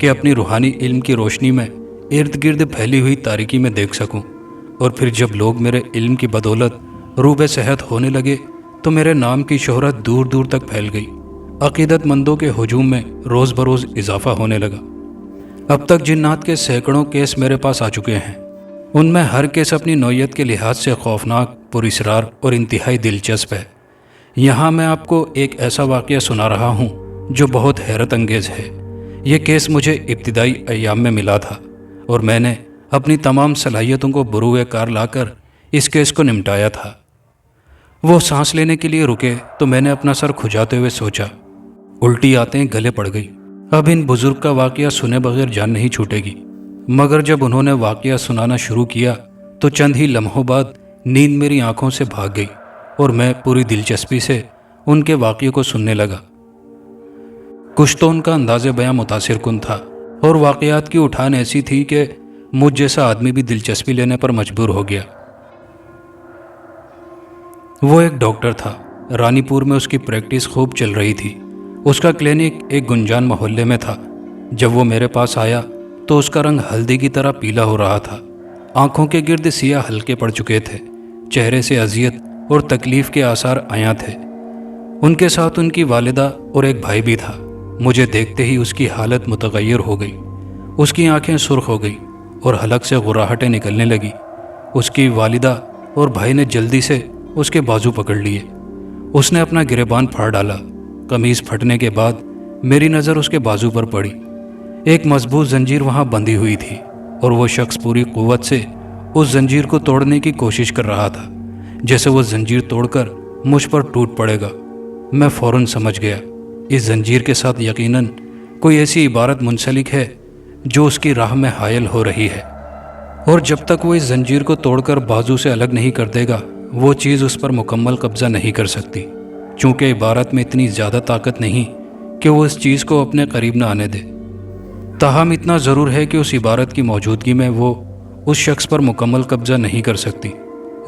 کہ اپنی روحانی علم کی روشنی میں ارد گرد پھیلی ہوئی تاریکی میں دیکھ سکوں، اور پھر جب لوگ میرے علم کی بدولت روبے صحت ہونے لگے تو میرے نام کی شہرت دور دور تک پھیل گئی۔ عقیدت مندوں کے ہجوم میں روز بروز اضافہ ہونے لگا۔ اب تک جنات کے سینکڑوں کیس میرے پاس آ چکے ہیں۔ ان میں ہر کیس اپنی نوعیت کے لحاظ سے خوفناک، پراسرار اور انتہائی دلچسپ ہے۔ یہاں میں آپ کو ایک ایسا واقعہ سنا رہا ہوں جو بہت حیرت انگیز ہے۔ یہ کیس مجھے ابتدائی ایام میں ملا تھا اور میں نے اپنی تمام صلاحیتوں کو بروئے کار لا کر اس کیس کو نمٹایا تھا۔ وہ سانس لینے کے لیے رکے تو میں نے اپنا سر کھجاتے ہوئے سوچا، الٹی آتے گلے پڑ گئی۔ اب ان بزرگ کا واقعہ سنے بغیر جان نہیں چھوٹے گی۔ مگر جب انہوں نے واقعہ سنانا شروع کیا تو چند ہی لمحوں بعد نیند میری آنکھوں سے بھاگ گئی اور میں پوری دلچسپی سے ان کے واقعے کو سننے لگا۔ کچھ تو ان کا انداز بیاں متاثر کن تھا اور واقعات کی اٹھان ایسی تھی کہ مجھ جیسا آدمی بھی دلچسپی لینے پر مجبور ہو گیا۔ وہ ایک ڈاکٹر تھا۔ رانی پور میں اس کی پریکٹس خوب چل رہی تھی۔ اس کا کلینک ایک گنجان محلے میں تھا۔ جب وہ میرے پاس آیا تو اس کا رنگ ہلدی کی طرح پیلا ہو رہا تھا۔ آنکھوں کے گرد سیاہ ہلکے پڑ چکے تھے۔ چہرے سے اذیت اور تکلیف کے آثار عیاں تھے۔ ان کے ساتھ ان کی والدہ اور ایک بھائی بھی تھا۔ مجھے دیکھتے ہی اس کی حالت متغیر ہو گئی۔ اس کی آنکھیں سرخ ہو گئی اور حلق سے غراہٹیں نکلنے لگی۔ اس کی والدہ اور بھائی نے جلدی سے اس کے بازو پکڑ لیے۔ اس نے اپنا گریبان پھاڑ ڈالا۔ قمیض پھٹنے کے بعد میری نظر اس کے بازو پر پڑی۔ ایک مضبوط زنجیر وہاں بندھی ہوئی تھی اور وہ شخص پوری قوت سے اس زنجیر کو توڑنے کی کوشش کر رہا تھا، جیسے وہ زنجیر توڑ کر مجھ پر ٹوٹ پڑے گا۔ میں فوراً سمجھ گیا اس زنجیر کے ساتھ یقیناً کوئی ایسی عبارت منسلک ہے جو اس کی راہ میں حائل ہو رہی ہے، اور جب تک وہ اس زنجیر کو توڑ کر بازو سے الگ نہیں کر دے گا وہ چیز اس پر مکمل قبضہ نہیں کر سکتی، چونکہ عبارت میں اتنی زیادہ طاقت نہیں کہ وہ اس چیز کو اپنے قریب نہ آنے دے۔ تاہم اتنا ضرور ہے کہ اس عبارت کی موجودگی میں وہ اس شخص پر مکمل قبضہ نہیں کر سکتی۔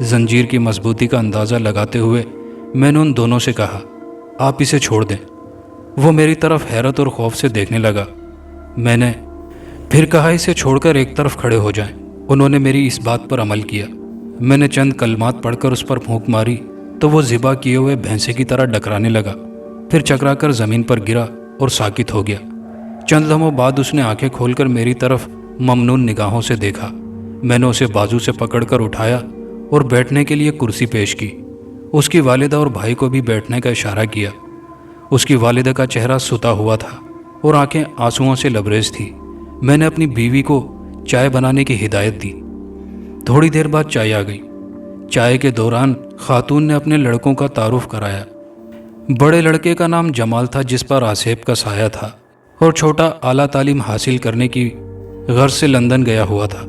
زنجیر کی مضبوطی کا اندازہ لگاتے ہوئے میں نے ان دونوں سے کہا، آپ اسے چھوڑ دیں۔ وہ میری طرف حیرت اور خوف سے دیکھنے لگا۔ میں نے پھر کہا، اسے چھوڑ کر ایک طرف کھڑے ہو جائیں۔ انہوں نے میری اس بات پر عمل کیا۔ میں نے چند کلمات پڑھ کر اس پر پھونک ماری تو وہ ذبح کیے ہوئے بھینسے کی طرح ڈکرانے لگا، پھر چکرا کر زمین پر گرا اور ساکت ہو گیا۔ چند لمحوں بعد اس نے آنکھیں کھول کر میری طرف ممنون نگاہوں سے دیکھا۔ میں نے اسے بازو سے پکڑ کر اٹھایا اور بیٹھنے کے لیے کرسی پیش کی۔ اس کی والدہ اور بھائی کو بھی بیٹھنے کا اشارہ کیا۔ اس کی والدہ کا چہرہ ستا ہوا تھا اور آنکھیں آنسوؤں سے لبریز تھی۔ میں نے اپنی بیوی کو چائے بنانے کی ہدایت دی۔ تھوڑی دیر بعد چائے آ گئی۔ چائے کے دوران خاتون نے اپنے لڑکوں کا تعارف کرایا۔ بڑے لڑکے کا نام جمال تھا، جس پر آصف کا سایہ تھا، اور چھوٹا اعلیٰ تعلیم حاصل کرنے کی غرض سے لندن گیا ہوا تھا،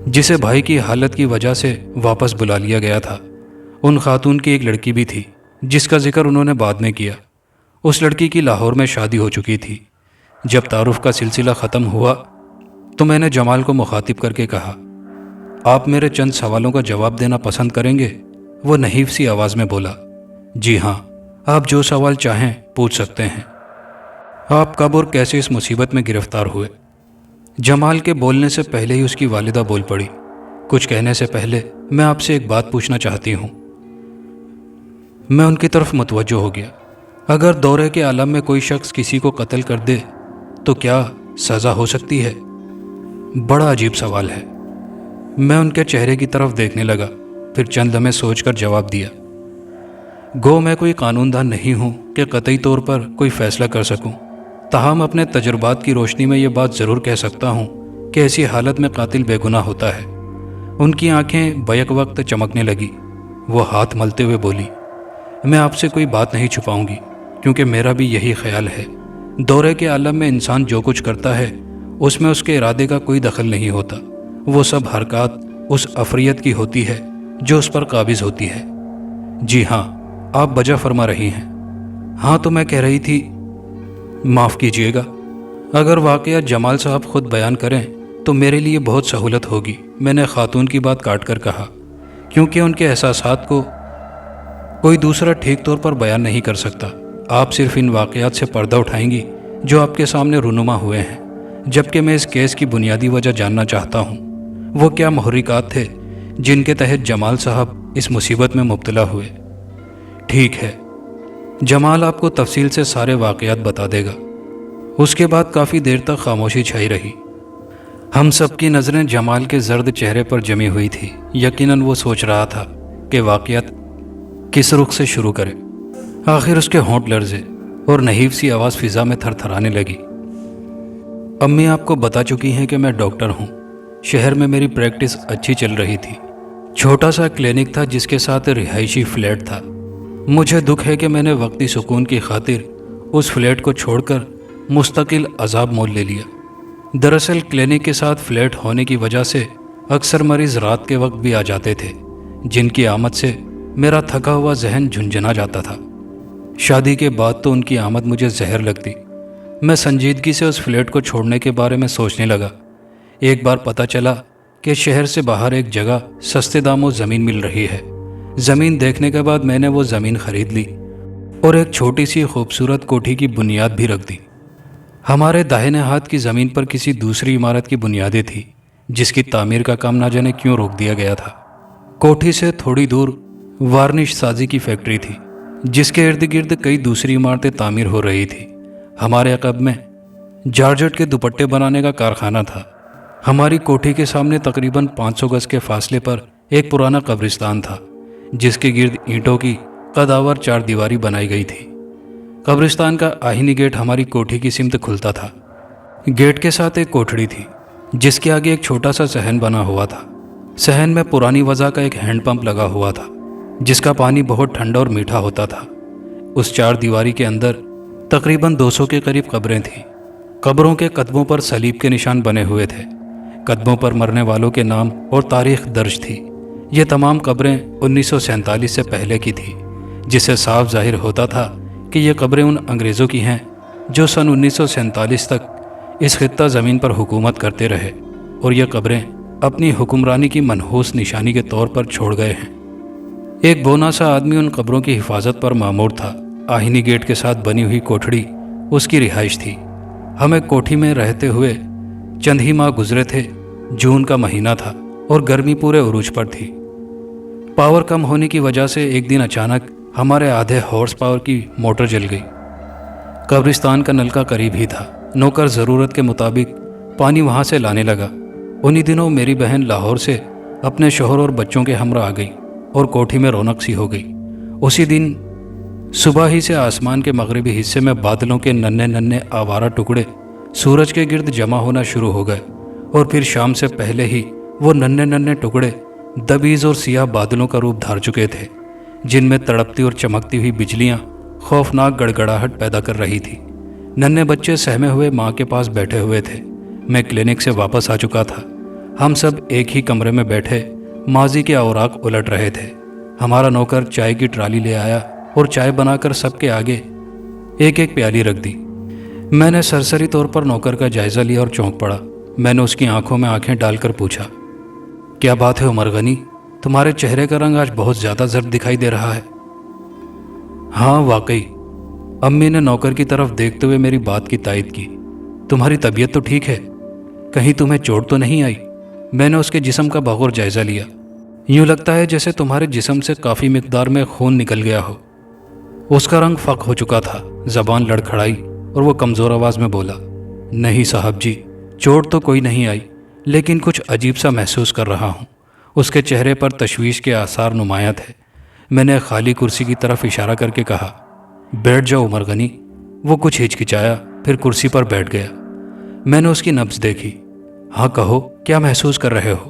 جسے بھائی کی حالت کی وجہ سے واپس بلا لیا گیا تھا۔ ان خاتون کی ایک لڑکی بھی تھی جس کا ذکر انہوں نے بعد میں کیا۔ اس لڑکی کی لاہور میں شادی ہو چکی تھی۔ جب تعارف کا سلسلہ ختم ہوا تو میں نے جمال کو مخاطب کر کے کہا، آپ میرے چند سوالوں کا جواب دینا پسند کریں گے؟ وہ نحیف سی آواز میں بولا، جی ہاں، آپ جو سوال چاہیں پوچھ سکتے ہیں۔ آپ کب اور کیسے اس مصیبت میں گرفتار ہوئے؟ جمال کے بولنے سے پہلے ہی اس کی والدہ بول پڑی، کچھ کہنے سے پہلے میں آپ سے ایک بات پوچھنا چاہتی ہوں۔ میں ان کی طرف متوجہ ہو گیا۔ اگر دورے کے عالم میں کوئی شخص کسی کو قتل کر دے تو کیا سزا ہو سکتی ہے؟ بڑا عجیب سوال ہے۔ میں ان کے چہرے کی طرف دیکھنے لگا، پھر چند لمحے سوچ کر جواب دیا، گو میں کوئی قانون دان نہیں ہوں کہ قطعی طور پر کوئی فیصلہ کر سکوں، تاہم اپنے تجربات کی روشنی میں یہ بات ضرور کہہ سکتا ہوں کہ ایسی حالت میں قاتل بے گناہ ہوتا ہے۔ ان کی آنکھیں بیک وقت چمکنے لگی۔ وہ ہاتھ ملتے ہوئے بولی، میں آپ سے کوئی بات نہیں چھپاؤں گی، کیونکہ میرا بھی یہی خیال ہے۔ دورے کے عالم میں انسان جو کچھ کرتا ہے اس میں اس کے ارادے کا کوئی دخل نہیں ہوتا۔ وہ سب حرکات اس افریت کی ہوتی ہے جو اس پر قابض ہوتی ہے۔ جی ہاں، آپ بجا فرما رہی ہیں۔ ہاں تو میں کہہ رہی تھی، معاف کیجیے گا، اگر واقعہ جمال صاحب خود بیان کریں تو میرے لیے بہت سہولت ہوگی۔ میں نے خاتون کی بات کاٹ کر کہا، کیونکہ ان کے احساسات کو کوئی دوسرا ٹھیک طور پر بیان نہیں کر سکتا۔ آپ صرف ان واقعات سے پردہ اٹھائیں گی جو آپ کے سامنے رونما ہوئے ہیں۔ جبکہ میں اس کیس کی بنیادی وجہ جاننا چاہتا ہوں۔ وہ کیا محرکات تھے جن کے تحت جمال صاحب اس مصیبت میں مبتلا ہوئے؟ ٹھیک ہے، جمال آپ کو تفصیل سے سارے واقعات بتا دے گا۔ اس کے بعد کافی دیر تک خاموشی چھائی رہی۔ ہم سب کی نظریں جمال کے زرد چہرے پر جمی ہوئی تھی۔ یقیناً وہ سوچ رہا تھا کہ واقعات کس رخ سے شروع کرے۔ آخر اس کے ہونٹ لرزے اور نحیف سی آواز فضا میں تھر تھرانے لگی۔ امی آپ کو بتا چکی ہیں کہ میں ڈاکٹر ہوں۔ شہر میں میری پریکٹس اچھی چل رہی تھی۔ چھوٹا سا کلینک تھا جس کے ساتھ رہائشی فلیٹ تھا۔ مجھے دکھ ہے کہ میں نے وقتی سکون کی خاطر اس فلیٹ کو چھوڑ کر مستقل عذاب مول لے لیا۔ دراصل کلینک کے ساتھ فلیٹ ہونے کی وجہ سے اکثر مریض رات کے وقت بھی آ جاتے تھے، جن کی آمد سے میرا تھکا ہوا ذہن جھنجھنا جاتا تھا۔ شادی کے بعد تو ان کی آمد مجھے زہر لگتی۔ میں سنجیدگی سے اس فلیٹ کو چھوڑنے کے بارے میں سوچنے لگا۔ ایک بار پتہ چلا کہ شہر سے باہر ایک جگہ سستے داموں زمین مل رہی ہے۔ زمین دیکھنے کے بعد میں نے وہ زمین خرید لی اور ایک چھوٹی سی خوبصورت کوٹھی کی بنیاد بھی رکھ دی۔ ہمارے داہنے ہاتھ کی زمین پر کسی دوسری عمارت کی بنیادیں تھی، جس کی تعمیر کا کام نہ جانے کیوں روک دیا گیا تھا۔ کوٹھی سے تھوڑی دور وارنش سازی کی فیکٹری تھی، جس کے ارد گرد کئی دوسری عمارتیں تعمیر ہو رہی تھی۔ ہمارے عقب میں جارجٹ کے دوپٹے بنانے کا کارخانہ تھا۔ ہماری کوٹھی کے سامنے تقریباً 500 گز کے فاصلے پر ایک پرانا قبرستان تھا، جس کے گرد اینٹوں کی قداور چار دیواری بنائی گئی تھی۔ قبرستان کا آہنی گیٹ ہماری کوٹھی کی سمت کھلتا تھا۔ گیٹ کے ساتھ ایک کوٹھڑی تھی، جس کے آگے ایک چھوٹا سا صحن بنا ہوا تھا۔ صحن میں پرانی وضع کا ایک ہینڈ پمپ لگا ہوا تھا، جس کا پانی بہت ٹھنڈا اور میٹھا ہوتا تھا۔ اس چار دیواری کے اندر تقریباً 200 کے قریب قبریں تھیں۔ قبروں کے قدموں پر صلیب کے نشان بنے ہوئے تھے۔ قدموں پر مرنے والوں کے نام اور تاریخ درج تھی۔ یہ تمام قبریں 1947 سے پہلے کی تھیں، جس سے صاف ظاہر ہوتا تھا کہ یہ قبریں ان انگریزوں کی ہیں جو سن 1947 تک اس خطہ زمین پر حکومت کرتے رہے، اور یہ قبریں اپنی حکمرانی کی منحوس نشانی کے طور پر چھوڑ گئے ہیں۔ ایک بونا سا آدمی ان قبروں کی حفاظت پر مامور تھا۔ آہنی گیٹ کے ساتھ بنی ہوئی کوٹھڑی اس کی رہائش تھی۔ ہمیں کوٹھی میں رہتے ہوئے چند ہی ماہ گزرے تھے۔ جون کا مہینہ تھا اور گرمی پورے عروج پر تھی۔ پاور کم ہونے کی وجہ سے ایک دن اچانک ہمارے آدھے ہارس پاور کی موٹر جل گئی۔ قبرستان کا نلکا قریب ہی تھا۔ نوکر ضرورت کے مطابق پانی وہاں سے لانے لگا۔ انہی دنوں میری بہن لاہور سے اپنے شوہر اور بچوں کے ہمراہ آ گئی اور کوٹھی میں رونق سی ہو گئی۔ اسی دن صبح ہی سے آسمان کے مغربی حصے میں بادلوں کے ننھے ننھے آوارہ ٹکڑے سورج کے گرد جمع ہونا شروع ہو گئے، اور پھر شام سے پہلے ہی وہ ننھے ننھے ٹکڑے دبیز اور سیاہ بادلوں کا روپ دھار چکے تھے، جن میں تڑپتی اور چمکتی ہوئی بجلیاں خوفناک گڑگڑاہٹ پیدا کر رہی تھی۔ ننھے بچے سہمے ہوئے ماں کے پاس بیٹھے ہوئے تھے۔ میں کلینک سے واپس آ چکا تھا۔ ہم سب ایک ہی کمرے میں بیٹھے ماضی کے اوراق الٹ رہے تھے۔ ہمارا نوکر چائے کی ٹرالی لے آیا اور چائے بنا کر سب کے آگے ایک ایک پیالی رکھ دی۔ میں نے سرسری طور پر نوکر کا جائزہ لیا اور چونک پڑا۔ میں نے اس کی آنکھوں میں آنکھیں ڈال کر پوچھا، کیا بات ہے عمر غنی، تمہارے چہرے کا رنگ آج بہت زیادہ زرد دکھائی دے رہا ہے؟ ہاں واقعی، امی نے نوکر کی طرف دیکھتے ہوئے میری بات کی تائید کی۔ تمہاری طبیعت تو ٹھیک ہے؟ کہیں تمہیں چوٹ تو نہیں آئی؟ میں نے اس کے جسم کا بغور جائزہ لیا۔ یوں لگتا ہے جیسے تمہارے جسم سے کافی مقدار میں خون نکل گیا ہو۔ اس کا رنگ فق ہو چکا تھا، زبان لڑکھڑائی اور وہ کمزور آواز میں بولا، نہیں صاحب جی، چوٹ تو کوئی نہیں آئی، لیکن کچھ عجیب سا محسوس کر رہا ہوں۔ اس کے چہرے پر تشویش کے آثار نمایاں تھے۔ میں نے خالی کرسی کی طرف اشارہ کر کے کہا، بیٹھ جاؤ عمر غنی۔ وہ کچھ ہچکچایا، پھر کرسی پر بیٹھ گیا۔ میں نے اس کی نبض دیکھی۔ ہاں کہو، کیا محسوس کر رہے ہو؟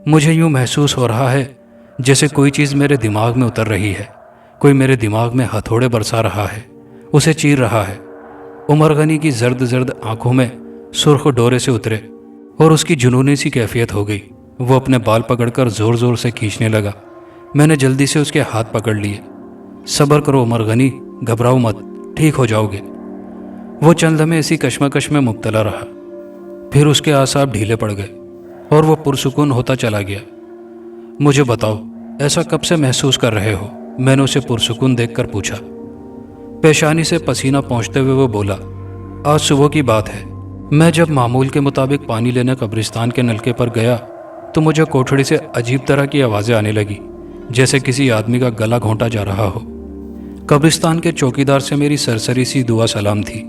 مجھے یوں محسوس ہو رہا ہے جیسے کوئی چیز میرے دماغ میں اتر رہی ہے، کوئی میرے دماغ میں ہتھوڑے برسا رہا ہے، اسے چیر رہا ہے۔ عمر غنی کی زرد زرد آنکھوں میں سرخ ڈورے سے اترے اور اس کی جنونی سی کیفیت ہو گئی۔ وہ اپنے بال پکڑ کر زور زور سے کھینچنے لگا۔ میں نے جلدی سے اس کے ہاتھ پکڑ لیے۔ صبر کرو عمر غنی، گھبراؤ مت، ٹھیک ہو جاؤ گے۔ وہ چند لمحے اسی کشمکش میں مبتلا رہا، پھر اس کے اعصاب ڈھیلے پڑ گئے اور وہ پرسکون ہوتا چلا گیا۔ مجھے بتاؤ، ایسا کب سے محسوس کر رہے ہو؟ میں نے اسے پرسکون دیکھ کر پوچھا۔ پیشانی سے پسینہ پہنچتے ہوئے وہ بولا، آج صبح کی بات ہے۔ میں جب معمول کے مطابق پانی لینے قبرستان کے نلکے پر گیا تو مجھے کوٹھڑی سے عجیب طرح کی آوازیں آنے لگی، جیسے کسی آدمی کا گلا گھونٹا جا رہا ہو۔ قبرستان کے چوکیدار سے میری سرسری سی دعا سلام تھی۔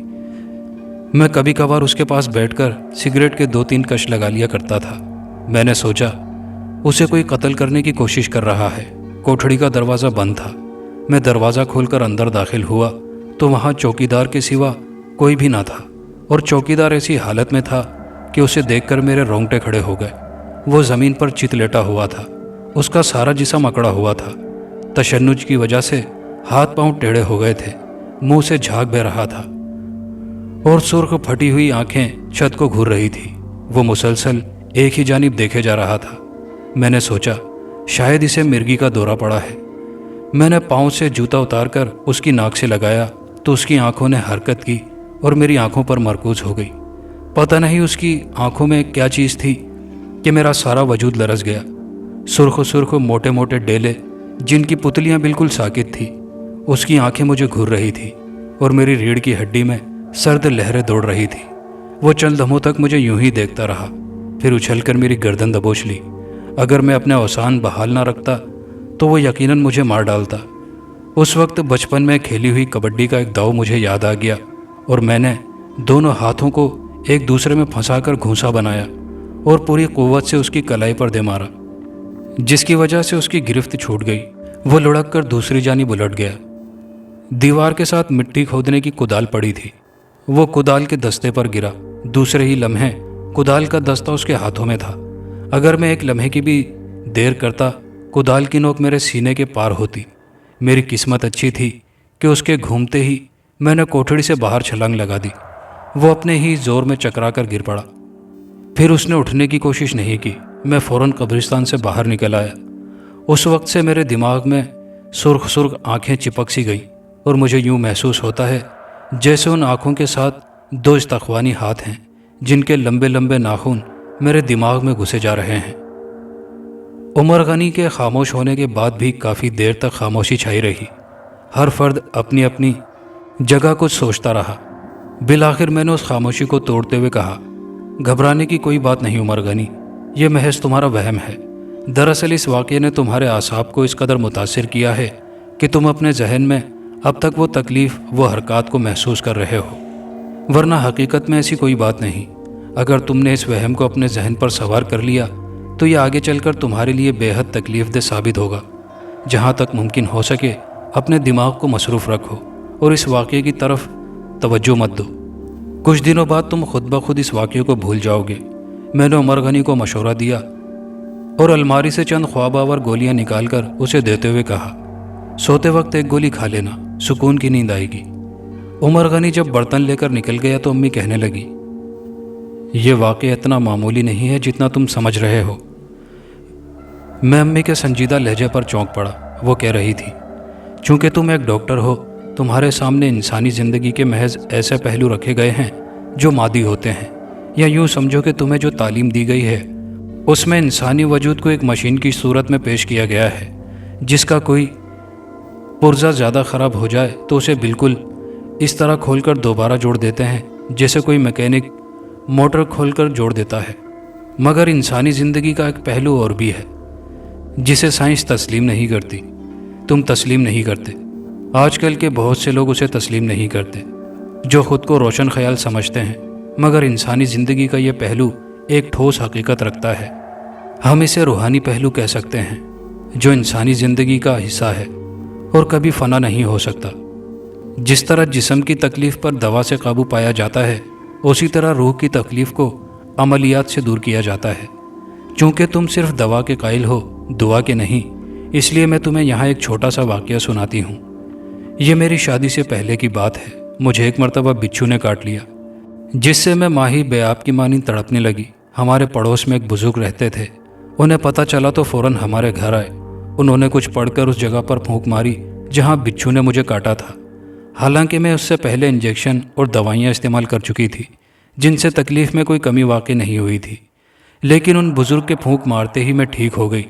میں کبھی کبھار اس کے پاس بیٹھ کر سگریٹ کے 2-3 کش لگا لیا کرتا تھا۔ میں نے سوچا اسے کوئی قتل کرنے کی کوشش کر رہا ہے۔ کوٹھڑی کا دروازہ بند تھا۔ میں دروازہ کھول کر اندر داخل ہوا تو وہاں چوکیدار کے سوا کوئی بھی نہ تھا، اور چوکیدار ایسی حالت میں تھا کہ اسے دیکھ کر میرے رونگٹے کھڑے ہو گئے۔ وہ زمین پر چت لیٹا ہوا تھا، اس کا سارا جسم اکڑا ہوا تھا۔ تشنج کی وجہ سے ہاتھ پاؤں ٹیڑھے ہو گئے تھے، منہ سے جھاگ بہ رہا تھا اور سرخ پھٹی ہوئی آنکھیں چھت کو گھور رہی تھی۔ وہ مسلسل ایک ہی جانب دیکھے جا رہا تھا۔ میں نے سوچا شاید اسے مرگی کا دورہ پڑا ہے۔ میں نے پاؤں سے جوتا اتار کر اس کی ناک سے لگایا تو اس کی آنکھوں نے حرکت کی اور میری آنکھوں پر مرکوز ہو گئی۔ پتہ نہیں اس کی آنکھوں میں کیا چیز تھی کہ میرا سارا وجود لرز گیا۔ سرخ موٹے موٹے ڈیلے جن کی پتلیاں بالکل ساکت تھی، اس کی آنکھیں مجھے گھور رہی تھی اور میری ریڑھ کی ہڈی میں سرد لہریں دوڑ رہی تھی۔ وہ چند لمحوں تک مجھے یوں ہی دیکھتا رہا، پھر اچھل کر میری گردن دبوچ لی۔ اگر میں اپنے اوسان بحال نہ رکھتا تو وہ یقیناً مجھے مار ڈالتا۔ اس وقت بچپن میں کھیلی ہوئی کبڈی کا ایک داؤ مجھے یاد آ گیا اور میں نے دونوں ہاتھوں کو ایک دوسرے میں پھنسا کر گھونسا بنایا اور پوری قوت سے اس کی کلائی پر دے مارا، جس کی وجہ سے اس کی گرفت چھوٹ گئی۔ وہ لڑک کر دوسری جانب الٹ گیا۔ دیوار کے ساتھ مٹی کھودنے کی کدال پڑی تھی۔ وہ کدال کے دستے پر گرا۔ دوسرے ہی لمحے کدال کا دستہ اس کے ہاتھوں میں تھا۔ اگر میں ایک لمحے کی بھی دیر کرتا، کدال کی نوک میرے سینے کے پار ہوتی۔ میری قسمت اچھی تھی کہ اس کے گھومتے ہی میں نے کوٹھڑی سے باہر چھلانگ لگا دی۔ وہ اپنے ہی زور میں چکرا کر گر پڑا۔ پھر اس نے اٹھنے کی کوشش نہیں کی۔ میں فوراً قبرستان سے باہر نکل آیا۔ اس وقت سے میرے دماغ میں سرخ آنکھیں چپک سی گئیں اور مجھے یوں محسوس ہوتا ہے جیسے ان آنکھوں کے ساتھ 2 استخوانی ہاتھ ہیں جن کے لمبے لمبے ناخن میرے دماغ میں گھسے جا رہے ہیں۔ عمر غنی کے خاموش ہونے کے بعد بھی کافی دیر تک خاموشی چھائی رہی۔ ہر فرد اپنی اپنی جگہ کچھ سوچتا رہا۔ بالآخر میں نے اس خاموشی کو توڑتے ہوئے کہا، گھبرانے کی کوئی بات نہیں عمر غنی، یہ محض تمہارا وہم ہے۔ دراصل اس واقعے نے تمہارے اعصاب کو اس قدر متاثر کیا ہے کہ تم اپنے ذہن میں اب تک وہ تکلیف، وہ حرکات کو محسوس کر رہے ہو، ورنہ حقیقت میں ایسی کوئی بات نہیں۔ اگر تم نے اس وہم کو اپنے ذہن پر سوار کر لیا تو یہ آگے چل کر تمہارے لیے بے حد تکلیف دہ ثابت ہوگا۔ جہاں تک ممکن ہو سکے اپنے دماغ کو مصروف رکھو اور اس واقعے کی طرف توجہ مت دو۔ کچھ دنوں بعد تم خود بخود اس واقعے کو بھول جاؤ گے۔ میں نے عمر غنی کو مشورہ دیا اور الماری سے چند خواب آور گولیاں نکال کر اسے دیتے ہوئے کہا، سوتے وقت ایک گولی کھا لینا، سکون کی نیند آئے گی۔ عمر غنی جب برتن لے کر نکل گیا تو امی کہنے لگی، یہ واقعہ اتنا معمولی نہیں ہے جتنا تم سمجھ رہے ہو۔ میں امی کے سنجیدہ لہجے پر چونک پڑا۔ وہ کہہ رہی تھی، چونکہ تم ایک ڈاکٹر ہو، تمہارے سامنے انسانی زندگی کے محض ایسے پہلو رکھے گئے ہیں جو مادی ہوتے ہیں، یا یوں سمجھو کہ تمہیں جو تعلیم دی گئی ہے اس میں انسانی وجود کو ایک مشین کی صورت میں پیش کیا گیا ہے جس کا کوئی پرزہ زیادہ خراب ہو جائے تو اسے بالکل اس طرح کھول کر دوبارہ جوڑ دیتے ہیں جیسے کوئی میکینک موٹر کھول کر جوڑ دیتا ہے۔ مگر انسانی زندگی کا ایک پہلو اور بھی ہے جسے سائنس تسلیم نہیں کرتی۔ تم تسلیم نہیں کرتے۔ آج کل کے بہت سے لوگ اسے تسلیم نہیں کرتے، جو خود کو روشن خیال سمجھتے ہیں، مگر انسانی زندگی کا یہ پہلو ایک ٹھوس حقیقت رکھتا ہے۔ ہم اسے روحانی پہلو کہہ سکتے ہیں، جو انسانی زندگی کا حصہ ہے اور کبھی فنا نہیں ہو سکتا۔ جس طرح جسم کی تکلیف پر دوا سے قابو پایا جاتا ہے، اسی طرح روح کی تکلیف کو عملیات سے دور کیا جاتا ہے۔ چونکہ تم صرف دوا کے قائل ہو، دعا کے نہیں، اس لیے میں تمہیں یہاں ایک چھوٹا سا واقعہ سناتی ہوں۔ یہ میری شادی سے پہلے کی بات ہے۔ مجھے ایک مرتبہ بچھو نے کاٹ لیا، جس سے میں ماہی بے آپ کی مانند تڑپنے لگی۔ ہمارے پڑوس میں ایک بزرگ رہتے تھے، انہیں پتہ چلا تو فوراً ہمارے گھر آئے۔ انہوں نے کچھ پڑھ کر اس جگہ پر پھونک ماری جہاں بچھو نے مجھے کاٹا تھا۔ حالانکہ میں اس سے پہلے انجیکشن اور دوائیاں استعمال کر چکی تھی جن سے تکلیف میں کوئی کمی واقع نہیں ہوئی تھی، لیکن ان بزرگ کے پھونک مارتے ہی میں ٹھیک ہو گئی۔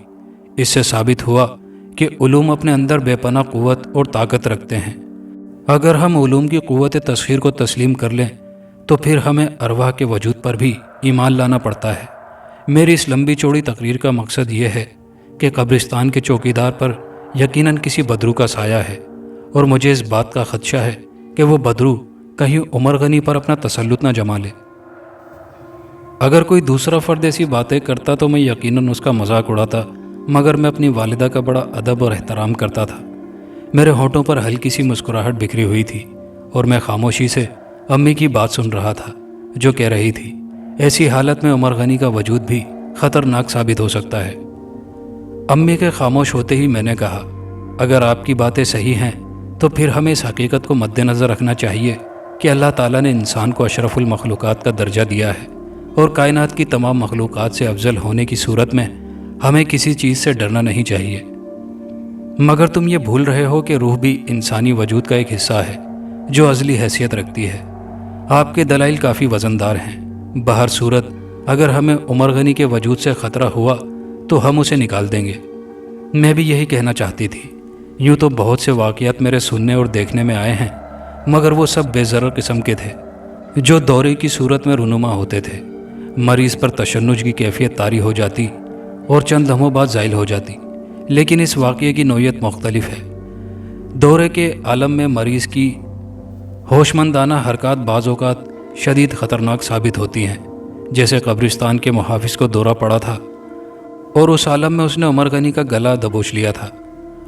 اس سے ثابت ہوا کہ علوم اپنے اندر بے پناہ قوت اور طاقت رکھتے ہیں۔ اگر ہم علوم کی قوت تسخیر کو تسلیم کر لیں تو پھر ہمیں ارواح کے وجود پر بھی ایمان لانا پڑتا ہے۔ میری اس لمبی چوڑی تقریر کا مقصد یہ ہے کہ قبرستان کے چوکیدار پر یقیناً کسی بدرو کا سایہ ہے، اور مجھے اس بات کا خدشہ ہے کہ وہ بدرو کہیں عمر غنی پر اپنا تسلط نہ جما لے۔ اگر کوئی دوسرا فرد ایسی باتیں کرتا تو میں یقیناً اس کا مذاق اڑاتا، مگر میں اپنی والدہ کا بڑا ادب اور احترام کرتا تھا۔ میرے ہونٹوں پر ہلکی سی مسکراہٹ بکھری ہوئی تھی، اور میں خاموشی سے امی کی بات سن رہا تھا جو کہہ رہی تھی، ایسی حالت میں عمر غنی کا وجود بھی خطرناک ثابت ہو سکتا ہے۔ امی کے خاموش ہوتے ہی میں نے کہا، اگر آپ کی باتیں صحیح ہیں تو پھر ہمیں اس حقیقت کو مد نظر رکھنا چاہیے کہ اللہ تعالیٰ نے انسان کو اشرف المخلوقات کا درجہ دیا ہے، اور کائنات کی تمام مخلوقات سے افضل ہونے کی صورت میں ہمیں کسی چیز سے ڈرنا نہیں چاہیے۔ مگر تم یہ بھول رہے ہو کہ روح بھی انسانی وجود کا ایک حصہ ہے جو ازلی حیثیت رکھتی ہے۔ آپ کے دلائل کافی وزندار ہیں۔ بہر صورت اگر ہمیں عمر غنی کے وجود سے خطرہ ہوا تو ہم اسے نکال دیں گے۔ میں بھی یہی کہنا چاہتی تھی۔ یوں تو بہت سے واقعات میرے سننے اور دیکھنے میں آئے ہیں، مگر وہ سب بے ضرر قسم کے تھے جو دورے کی صورت میں رونما ہوتے تھے۔ مریض پر تشنج کی کیفیت طاری ہو جاتی اور چند لمحوں بعد زائل ہو جاتی، لیکن اس واقعے کی نوعیت مختلف ہے۔ دورے کے عالم میں مریض کی ہوشمندانہ حرکات بعض اوقات شدید خطرناک ثابت ہوتی ہیں، جیسے قبرستان کے محافظ کو دورہ پڑا تھا اور اس عالم میں اس نے عمر غنی کا گلا دبوچ لیا تھا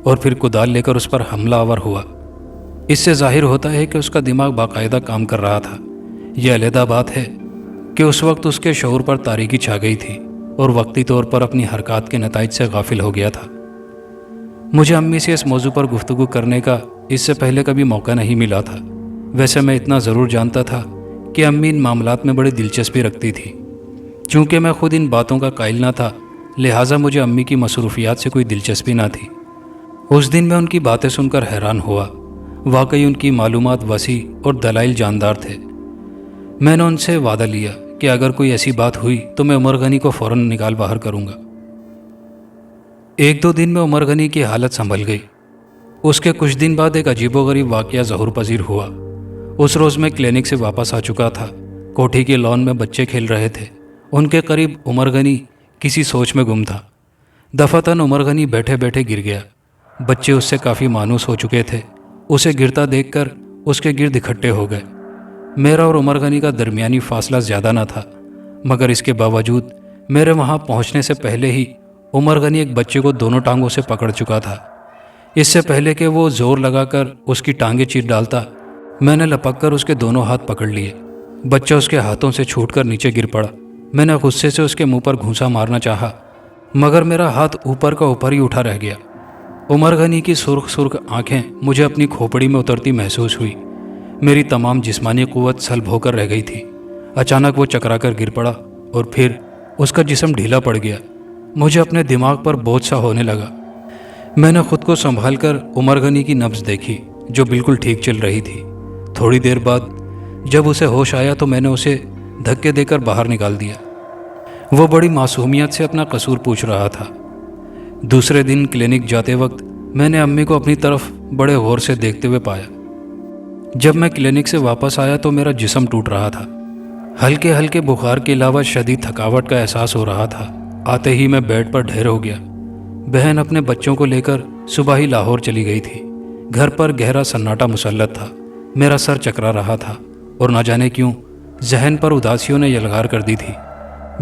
اور پھر کدال لے کر اس پر حملہ آور ہوا۔ اس سے ظاہر ہوتا ہے کہ اس کا دماغ باقاعدہ کام کر رہا تھا۔ یہ علیحدہ بات ہے کہ اس وقت اس کے شعور پر تاریکی چھا گئی تھی اور وقتی طور پر اپنی حرکات کے نتائج سے غافل ہو گیا تھا۔ مجھے امی سے اس موضوع پر گفتگو کرنے کا اس سے پہلے کبھی موقع نہیں ملا تھا۔ ویسے میں اتنا ضرور جانتا تھا کہ امی ان معاملات میں بڑی دلچسپی رکھتی تھی۔ چونکہ میں خود ان باتوں کا قائل نہ تھا، لہٰذا مجھے امی کی مصروفیات سے کوئی دلچسپی نہ تھی۔ اس دن میں ان کی باتیں سن کر حیران ہوا۔ واقعی ان کی معلومات وسیع اور دلائل جاندار تھے۔ میں نے ان سے وعدہ لیا کہ اگر کوئی ایسی بات ہوئی تو میں عمر غنی کو فوراً نکال باہر کروں گا۔ ایک دو دن میں عمر غنی کی حالت سنبھل گئی۔ اس کے کچھ دن بعد ایک عجیب و غریب واقعہ ظہور پذیر ہوا۔ اس روز میں کلینک سے واپس آ چکا تھا۔ کوٹھی کے لان میں بچے کھیل رہے تھے۔ ان کے قریب عمر غنی کسی سوچ میں گم تھا۔ دفعتاً عمر غنی بیٹھے بیٹھے گر گیا۔ بچے اس سے کافی مانوس ہو چکے تھے۔ اسے گرتا دیکھ کر اس کے گرد اکٹھے ہو گئے۔ میرا اور عمر غنی کا درمیانی فاصلہ زیادہ نہ تھا، مگر اس کے باوجود میرے وہاں پہنچنے سے پہلے ہی عمر غنی ایک بچے کو دونوں ٹانگوں سے پکڑ چکا تھا۔ اس سے پہلے کہ وہ زور لگا کر اس کی ٹانگیں چیر ڈالتا، میں نے لپک کر اس کے دونوں ہاتھ پکڑ لیے۔ بچہ اس کے ہاتھوں سے چھوٹ کر نیچے گر پڑا۔ میں نے غصے سے اس کے منہ پر گھونسا مارنا چاہا، مگر میرا ہاتھ اوپر کا اوپر ہی اٹھا رہ گیا۔ عمر غنی کی سرخ سرخ آنکھیں مجھے اپنی کھوپڑی میں اترتی محسوس ہوئی۔ میری تمام جسمانی قوت سلب ہو کر رہ گئی تھی۔ اچانک وہ چکرا کر گر پڑا اور پھر اس کا جسم ڈھیلا پڑ گیا۔ مجھے اپنے دماغ پر بوجھ سا ہونے لگا۔ میں نے خود کو سنبھال کر عمر غنی کی نبض دیکھی جو بالکل ٹھیک چل رہی تھی۔ تھوڑی دیر بعد جب اسے ہوش آیا تو میں نے اسے دھکے دے کر باہر نکال دیا۔ وہ بڑی معصومیت سے اپنا قصور پوچھ رہا تھا۔ دوسرے دن کلینک جاتے وقت میں نے امی کو اپنی طرف بڑے غور سے دیکھتے ہوئے پایا۔ جب میں کلینک سے واپس آیا تو میرا جسم ٹوٹ رہا تھا۔ ہلکے ہلکے بخار کے علاوہ شدید تھکاوٹ کا احساس ہو رہا تھا۔ آتے ہی میں بیڈ پر ڈھیر ہو گیا۔ بہن اپنے بچوں کو لے کر صبح ہی لاہور چلی گئی تھی۔ گھر پر گہرا سناٹا مسلط تھا۔ میرا سر چکرا رہا تھا اور نہ جانے کیوں ذہن پر اداسیوں نے یلغار کر دی تھی۔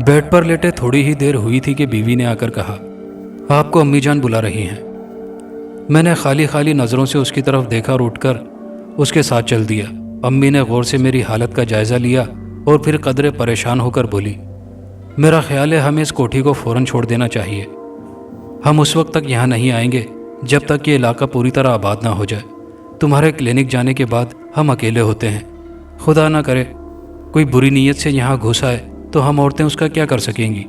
بیڈ پر لیٹے تھوڑی ہی دیر ہوئی تھی کہ بیوی نے آ کر کہا، آپ کو امی جان بلا رہی ہیں۔ میں نے خالی خالی نظروں سے اس کی طرف دیکھا اور اٹھ کر اس کے ساتھ چل دیا۔ امی نے غور سے میری حالت کا جائزہ لیا اور پھر قدرے پریشان ہو کر بولی، میرا خیال ہے ہمیں اس کوٹھی کو فوراً چھوڑ دینا چاہیے۔ ہم اس وقت تک یہاں نہیں آئیں گے جب تک یہ علاقہ پوری طرح آباد نہ ہو جائے۔ تمہارے کلینک جانے کے بعد ہم اکیلے ہوتے ہیں۔ خدا نہ کرے کوئی بری نیت سے یہاں گھس آئے تو ہم عورتیں اس کا کیا کر سکیں گی؟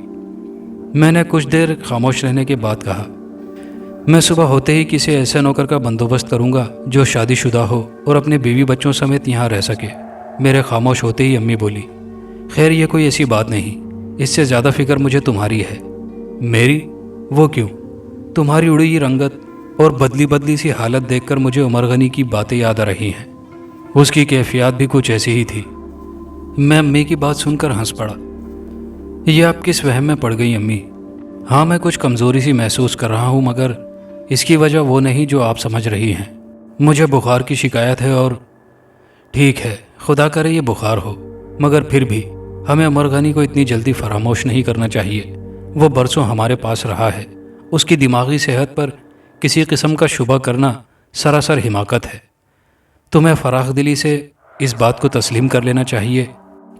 میں نے کچھ دیر خاموش رہنے کے بعد کہا، میں صبح ہوتے ہی کسی ایسے نوکر کا بندوبست کروں گا جو شادی شدہ ہو اور اپنے بیوی بچوں سمیت یہاں رہ سکے۔ میرے خاموش ہوتے ہی امی بولی، خیر یہ کوئی ایسی بات نہیں، اس سے زیادہ فکر مجھے تمہاری ہے۔ میری؟ وہ کیوں؟ تمہاری اڑی ہوئی رنگت اور بدلی بدلی سی حالت دیکھ کر مجھے عمر غنی کی باتیں یاد آ رہی ہیں۔ اس کی کیفیات بھی کچھ ایسی ہی تھی۔ میں امی کی بات سن کر ہنس پڑا۔ یہ آپ کس وہم میں پڑ گئی امی؟ ہاں میں کچھ کمزوری سی محسوس کر رہا ہوں، مگر اس کی وجہ وہ نہیں جو آپ سمجھ رہی ہیں۔ مجھے بخار کی شکایت ہے اور ٹھیک ہے، خدا کرے یہ بخار ہو، مگر پھر بھی ہمیں عمر غنی کو اتنی جلدی فراموش نہیں کرنا چاہیے۔ وہ برسوں ہمارے پاس رہا ہے۔ اس کی دماغی صحت پر کسی قسم کا شبہ کرنا سراسر حماقت ہے۔ تمہیں فراخ دلی سے اس بات کو تسلیم کر لینا چاہیے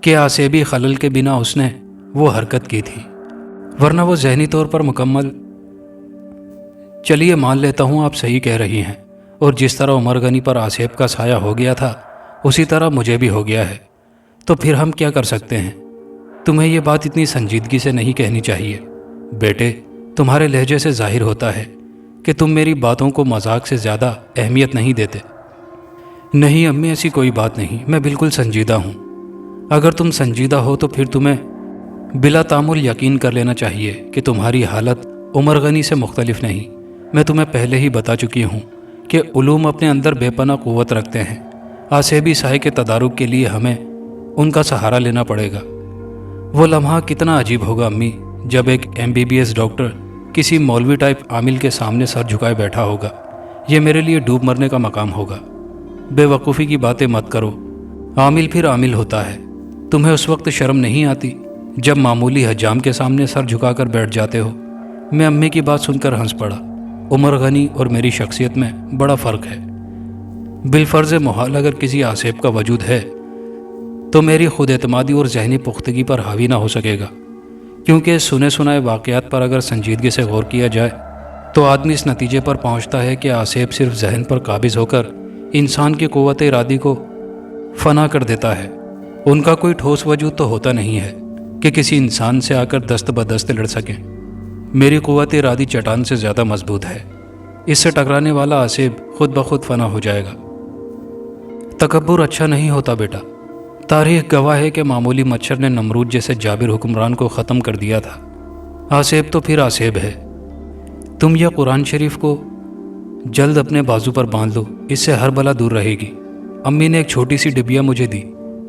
کہ اعصابی خلل کے بنا اس نے وہ حرکت کی تھی، ورنہ وہ ذہنی طور پر مکمل۔ چلیے مان لیتا ہوں آپ صحیح کہہ رہی ہیں، اور جس طرح عمر غنی پر آصف کا سایہ ہو گیا تھا اسی طرح مجھے بھی ہو گیا ہے۔ تو پھر ہم کیا کر سکتے ہیں؟ تمہیں یہ بات اتنی سنجیدگی سے نہیں کہنی چاہیے بیٹے۔ تمہارے لہجے سے ظاہر ہوتا ہے کہ تم میری باتوں کو مذاق سے زیادہ اہمیت نہیں دیتے۔ نہیں امی، ایسی کوئی بات نہیں، میں بالکل سنجیدہ ہوں۔ اگر تم سنجیدہ ہو تو پھر تمہیں بلا تعمل یقین کر لینا چاہیے کہ تمہاری حالت عمر غنی سے مختلف نہیں۔ میں تمہیں پہلے ہی بتا چکی ہوں کہ علوم اپنے اندر بے پناہ قوت رکھتے ہیں۔ اعصابی سائے کے تدارک کے لیے ہمیں ان کا سہارا لینا پڑے گا۔ وہ لمحہ کتنا عجیب ہوگا امی، جب ایک MBBS ڈاکٹر کسی مولوی ٹائپ عامل کے سامنے سر جھکائے بیٹھا ہوگا۔ یہ میرے لیے ڈوب مرنے کا مقام ہوگا۔ بے وقوفی کی باتیں مت کرو، عامل پھر عامل ہوتا ہے۔ تمہیں اس وقت شرم نہیں آتی جب معمولی حجام کے سامنے سر جھکا کر بیٹھ جاتے ہو؟ میں امی کی بات سن کر ہنس پڑا۔ عمر غنی اور میری شخصیت میں بڑا فرق ہے۔ بالفرض محال اگر کسی آصف کا وجود ہے تو میری خود اعتمادی اور ذہنی پختگی پر حاوی نہ ہو سکے گا، کیونکہ سنے سنائے واقعات پر اگر سنجیدگی سے غور کیا جائے تو آدمی اس نتیجے پر پہنچتا ہے کہ آصف صرف ذہن پر قابض ہو کر انسان کی قوت ارادی کو فنا کر دیتا ہے۔ ان کا کوئی ٹھوس وجود تو ہوتا نہیں ہے کہ کسی انسان سے آ کر دست بدست لڑ سکیں۔ میری قوت ارادی چٹان سے زیادہ مضبوط ہے۔ اس سے ٹکرانے والا آصف خود بخود فنا ہو جائے گا۔ تکبر اچھا نہیں ہوتا بیٹا۔ تاریخ گواہ ہے کہ معمولی مچھر نے نمرود جیسے جابر حکمران کو ختم کر دیا تھا۔ آصف تو پھر آصف ہے۔ تم یہ قرآن شریف کو جلد اپنے بازو پر باندھ لو، اس سے ہر بلا دور رہے گی۔ امی نے ایک چھوٹی سی ڈبیا مجھے دی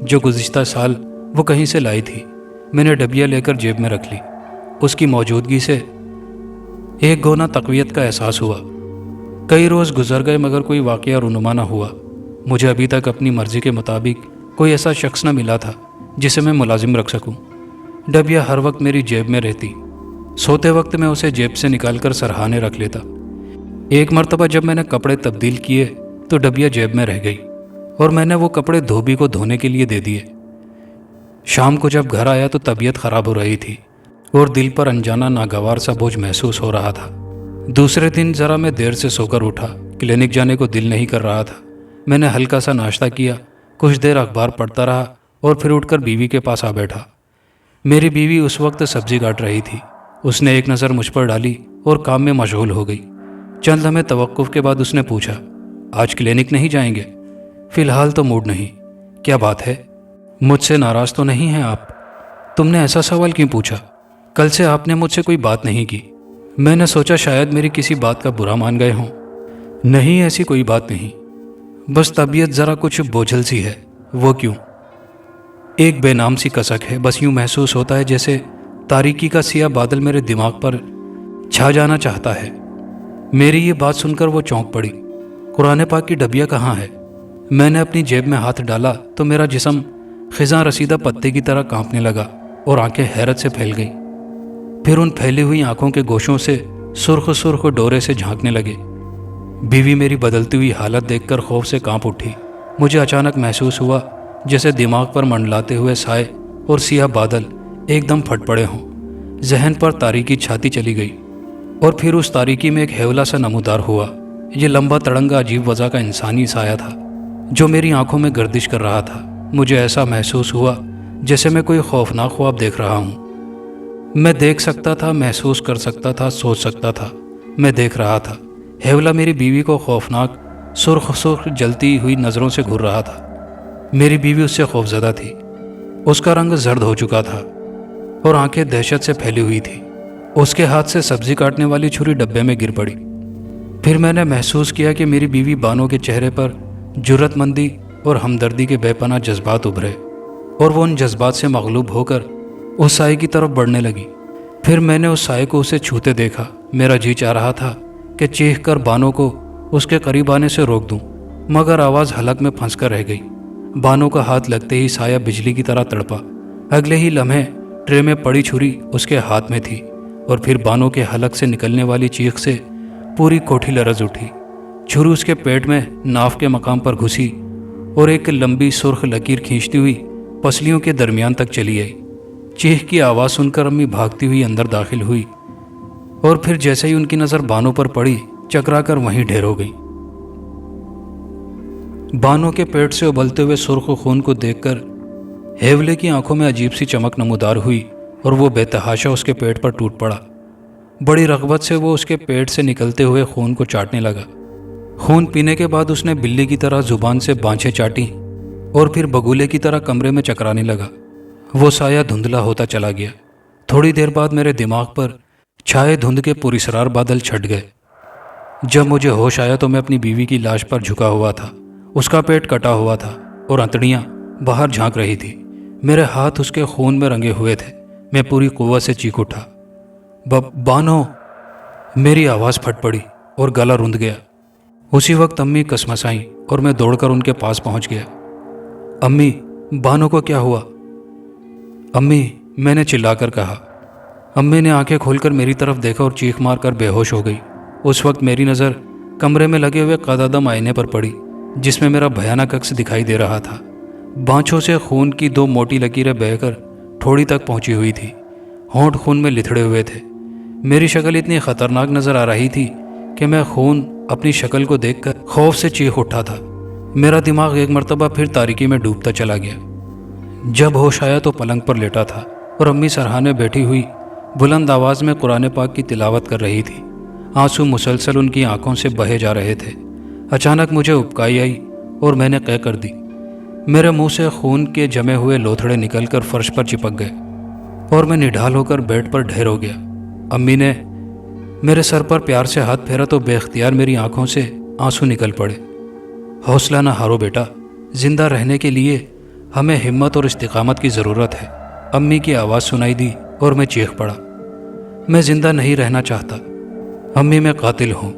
جو گزشتہ سال وہ کہیں سے لائی تھی۔ میں نے ڈبیا لے کر جیب میں رکھ لی۔ اس کی موجودگی سے ایک گونا تقویت کا احساس ہوا۔ کئی روز گزر گئے مگر کوئی واقعہ رونما نہ ہوا۔ مجھے ابھی تک اپنی مرضی کے مطابق کوئی ایسا شخص نہ ملا تھا جسے میں ملازم رکھ سکوں۔ ڈبیا ہر وقت میری جیب میں رہتی۔ سوتے وقت میں اسے جیب سے نکال کر سرہانے رکھ لیتا۔ ایک مرتبہ جب میں نے کپڑے تبدیل کیے تو ڈبیا جیب میں رہ گئی اور میں نے وہ کپڑے دھوبی کو دھونے کے لیے دے دیے۔ شام کو جب گھر آیا تو طبیعت خراب ہو رہی تھی اور دل پر انجانا ناگوار سا بوجھ محسوس ہو رہا تھا۔ دوسرے دن ذرا میں دیر سے سو کر اٹھا۔ کلینک جانے کو دل نہیں کر رہا تھا۔ میں نے ہلکا سا ناشتہ کیا، کچھ دیر اخبار پڑھتا رہا اور پھر اٹھ کر بیوی کے پاس آ بیٹھا۔ میری بیوی اس وقت سبزی کاٹ رہی تھی۔ اس نے ایک نظر مجھ پر ڈالی اور کام میں مشغول ہو گئی۔ چند لمحے توقف کے بعد اس نے پوچھا، آج کلینک نہیں جائیں گے؟ فی الحال تو موڈ نہیں۔ کیا بات ہے؟ مجھ سے ناراض تو نہیں ہیں آپ؟ تم نے ایسا سوال کیوں پوچھا؟ کل سے آپ نے مجھ سے کوئی بات نہیں کی۔ میں نے سوچا شاید میری کسی بات کا برا مان گئے ہوں۔ نہیں، ایسی کوئی بات نہیں، بس طبیعت ذرا کچھ بوجھل سی ہے۔ وہ کیوں؟ ایک بے نام سی کسک ہے، بس یوں محسوس ہوتا ہے جیسے تاریکی کا سیاہ بادل میرے دماغ پر چھا جانا چاہتا ہے۔ میری یہ بات سن کر وہ چونک پڑی۔ قرآن پاک کی ڈبیا کہاں ہے؟ میں نے اپنی جیب میں ہاتھ ڈالا تو میرا جسم خزاں رسیدہ پتے کی طرح کانپنے لگا اور آنکھیں حیرت سے پھیل گئیں۔ پھر ان پھیلی ہوئی آنکھوں کے گوشوں سے سرخ سرخ ڈورے سے جھانکنے لگے۔ بیوی میری بدلتی ہوئی حالت دیکھ کر خوف سے کانپ اٹھی۔ مجھے اچانک محسوس ہوا جیسے دماغ پر منڈلاتے ہوئے سائے اور سیاہ بادل ایک دم پھٹ پڑے ہوں۔ ذہن پر تاریکی چھاتی چلی گئی اور پھر اس تاریکی میں ایک ہیولا سا نمودار ہوا۔ یہ لمبا تڑنگا عجیب وضع کا انسانی سایہ تھا جو میری آنکھوں میں گردش کر رہا تھا۔ مجھے ایسا محسوس ہوا جیسے میں کوئی خوفناک خواب دیکھ رہا ہوں۔ میں دیکھ سکتا تھا، محسوس کر سکتا تھا، سوچ سکتا تھا۔ میں دیکھ رہا تھا۔ ہیولا میری بیوی کو خوفناک سرخ سرخ جلتی ہوئی نظروں سے گھور رہا تھا۔ میری بیوی اس سے خوفزدہ تھی۔ اس کا رنگ زرد ہو چکا تھا اور آنکھیں دہشت سے پھیلی ہوئی تھی۔ اس کے ہاتھ سے سبزی کاٹنے والی چھری ڈبے میں گر پڑی۔ پھر میں نے محسوس کیا کہ میری بیوی بانو کے چہرے پر جرات مندی اور ہمدردی کے بے پناہ جذبات ابھرے۔ اور وہ ان جذبات سے مغلوب ہو کر اس سائے کی طرف بڑھنے لگی۔ پھر میں نے اس سائے کو اسے چھوتے دیکھا۔ میرا جی چاہ رہا تھا کہ چیخ کر بانو کو اس کے قریب آنے سے روک دوں، مگر آواز حلق میں پھنس کر رہ گئی۔ بانو کا ہاتھ لگتے ہی سایہ بجلی کی طرح تڑپا۔ اگلے ہی لمحے ٹرے میں پڑی چھری اس کے ہاتھ میں تھی، اور پھر بانو کے حلق سے نکلنے والی چیخ سے پوری کوٹھی لرز اٹھی۔ چھری اس کے پیٹ میں ناف کے مقام پر گھسی اور ایک لمبی سرخ لکیر کھینچتی ہوئی پسلیوں کے درمیان تک چلی آئی۔ چیخ کی آواز سن کر امی بھاگتی ہوئی اندر داخل ہوئی، اور پھر جیسے ہی ان کی نظر بانو پر پڑی چکرا کر وہیں ڈھیر ہو گئی۔ بانو کے پیٹ سے ابلتے ہوئے سرخ خون کو دیکھ کر ہیولے کی آنکھوں میں عجیب سی چمک نمودار ہوئی، اور وہ بے تحاشا اس کے پیٹ پر ٹوٹ پڑا۔ بڑی رغبت سے وہ اس کے پیٹ سے نکلتے ہوئے خون کو چاٹنے لگا۔ خون پینے کے بعد اس نے بلی کی طرح زبان سے بانچھیں چاٹی، اور پھر بگولے کی طرح کمرے میں چکرانے لگا۔ وہ سایہ دھندلا ہوتا چلا گیا۔ تھوڑی دیر بعد میرے دماغ پر چھائے دھند کے پراسرار بادل چھٹ گئے۔ جب مجھے ہوش آیا تو میں اپنی بیوی کی لاش پر جھکا ہوا تھا۔ اس کا پیٹ کٹا ہوا تھا اور انتڑیاں باہر جھانک رہی تھی۔ میرے ہاتھ اس کے خون میں رنگے ہوئے تھے۔ میں پوری قوت سے چیخ اٹھا، بانو! میری آواز پھٹ پڑی اور گلا روند گیا۔ اسی وقت امی کسمسائیں اور میں دوڑ کر ان کے پاس پہنچ گیا۔ امی، بانو کو کیا ہوا؟ امی، میں نے چلا کر کہا۔ امی نے آنکھیں کھول کر میری طرف دیکھا اور چیخ مار کر بے ہوش ہو گئی۔ اس وقت میری نظر کمرے میں لگے ہوئے قدادم آئینے پر پڑی، جس میں میرا بھیانک عکس دکھائی دے رہا تھا۔ بانچھوں سے خون کی 2 موٹی لکیریں بہہ کر ٹھوڑی تک پہنچی ہوئی تھی۔ ہونٹ خون میں لتھڑے ہوئے تھے۔ میری شکل اتنی خطرناک نظر آ رہی تھی کہ میں خون اپنی شکل کو دیکھ کر خوف سے چیخ اٹھا تھا۔ میرا دماغ ایک مرتبہ پھر تاریکی میں ڈوبتا چلا گیا۔ جب ہوش آیا تو پلنگ پر لیٹا تھا اور امی سرہانے بیٹھی ہوئی بلند آواز میں قرآن پاک کی تلاوت کر رہی تھی۔ آنسو مسلسل ان کی آنکھوں سے بہے جا رہے تھے۔ اچانک مجھے ابکائی آئی اور میں نے قے کر دی۔ میرے منہ سے خون کے جمے ہوئے لوتھڑے نکل کر فرش پر چپک گئے اور میں نڈھال ہو کر بیڈ پر ڈھیر ہو گیا۔ امی نے میرے سر پر پیار سے ہاتھ پھیرا تو بے اختیار میری آنکھوں سے آنسو نکل پڑے۔ حوصلہ نہ ہارو بیٹا، زندہ رہنے کے لیے ہمیں ہمت اور استقامت کی ضرورت ہے۔ امی کی آواز سنائی دی اور میں چیخ پڑا، میں زندہ نہیں رہنا چاہتا امی، میں قاتل ہوں۔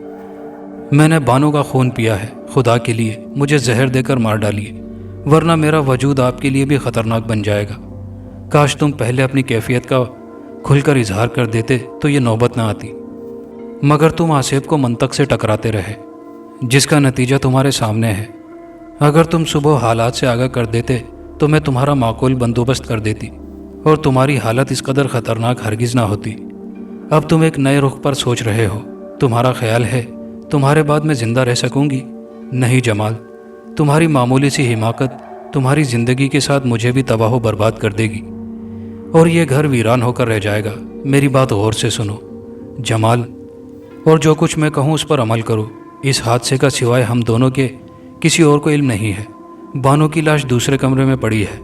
میں نے بانو کا خون پیا ہے، خدا کے لیے مجھے زہر دے کر مار ڈالیے، ورنہ میرا وجود آپ کے لیے بھی خطرناک بن جائے گا۔ کاش تم پہلے اپنی کیفیت کا کھل کر اظہار کر دیتے تو یہ نوبت نہ آتی، مگر تم آصف کو منطق سے ٹکراتے رہے، جس کا نتیجہ تمہارے سامنے ہے۔ اگر تم صبح حالات سے آگاہ کر دیتے تو میں تمہارا معقول بندوبست کر دیتی اور تمہاری حالت اس قدر خطرناک ہرگز نہ ہوتی۔ اب تم ایک نئے رخ پر سوچ رہے ہو۔ تمہارا خیال ہے تمہارے بعد میں زندہ رہ سکوں گی؟ نہیں جمال، تمہاری معمولی سی حماقت تمہاری زندگی کے ساتھ مجھے بھی تباہ و برباد کر دے گی، اور یہ گھر ویران ہو کر رہ جائے گا۔ میری بات غور سے سنو جمال، اور جو کچھ میں کہوں اس پر عمل کرو۔ اس حادثے کا سوائے ہم دونوں کے کسی اور کو علم نہیں ہے۔ بانو کی لاش دوسرے کمرے میں پڑی ہے۔